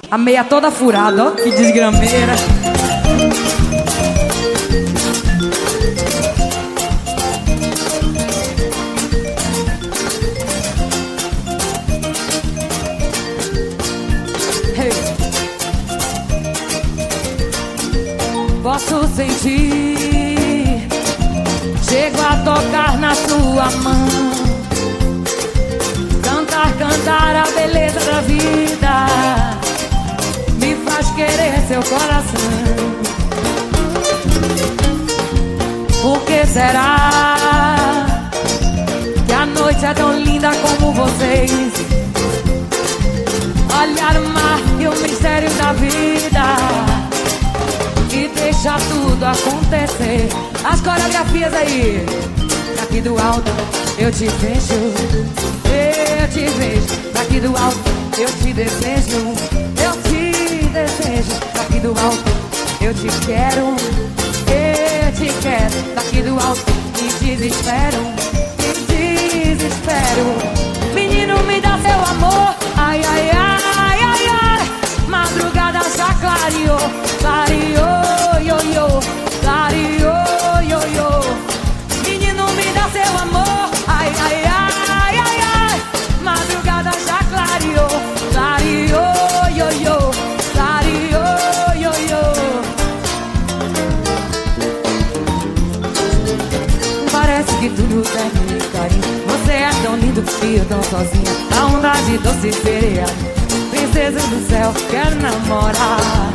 A meia toda furada, ó, que desgrameira. Hey. Posso sentir, chego a tocar na sua mão, cantar a beleza da vida, me faz querer seu coração. Por que será que a noite é tão linda como vocês? Olhar o mar e o mistério da vida e deixar tudo acontecer. As coreografias aí, daqui do alto eu te vejo, eu te vejo. Daqui do alto eu te desejo, eu te desejo. Daqui do alto eu te quero, eu te quero. Daqui do alto me desespero, me desespero. Menino, me dá seu amor, ai, ai, ai, ai, ai. Madrugada já clareou, clareou, yo, yo, clareou, yo, yo. Menino, me dá seu amor, ai, ai, ai, ai, ai. Madrugada já clareou, clareou, yo, yo, clareou, yo, yo. Parece que tudo termina em carinho. Você é tão lindo e eu tão sozinha. A onda de doce sereia, princesa do céu, quero namorar.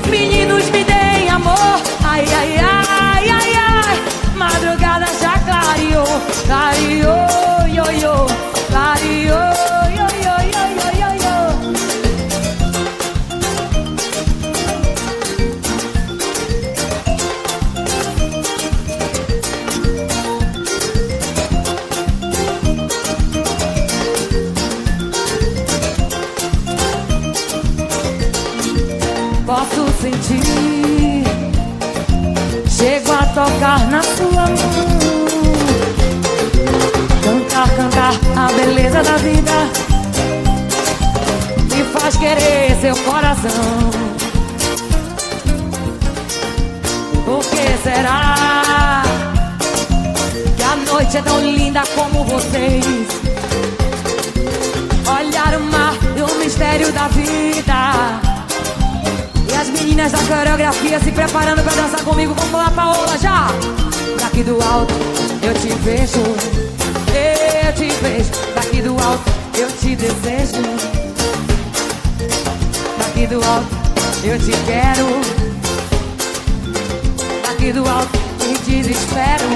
Meninos, me deem amor, ai, ai, ai, ai, ai. Madrugada já clareou, clareou, yo, yo, clareou, yo, yo, yo, yo, yo, yo. Posso sentir, chego a tocar na sua mão, cantar a beleza da vida, me faz querer seu coração. Por que será que a noite é tão linda como vocês? Olhar o mar e o mistério da vida. E as meninas da coreografia se preparando pra dançar comigo. Vamos lá, Paola, já! Daqui do alto eu te vejo, eu te vejo. Daqui do alto eu te desejo, daqui do alto eu te quero, daqui do alto me desespero.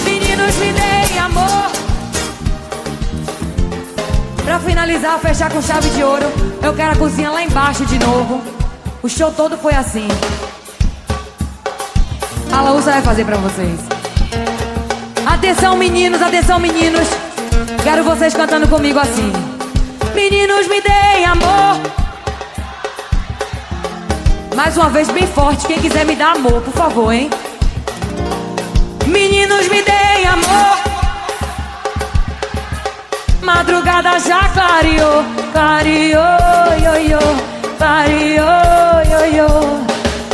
Meninos, me deem amor. Pra finalizar, fechar com chave de ouro, eu quero a cozinha lá embaixo de novo. O show todo foi assim. A Laúsa vai fazer pra vocês. Atenção, meninos, atenção, meninos. Quero vocês cantando comigo assim. Meninos, me deem amor. Mais uma vez, bem forte. Quem quiser me dar amor, por favor, hein? Meninos, me deem amor. Madrugada já clareou, clareou, yo, yo, clareou, yo, yo.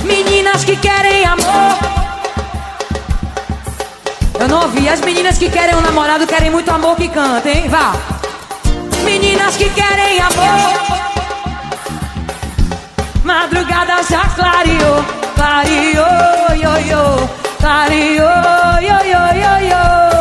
Meninas que querem amor. Eu não ouvi. As meninas que querem um namorado, querem muito amor, que cantem, vá. Meninas que querem amor. Madrugada já clareou, clareou, yo, yo, clareou, yo, yo, yo, yo.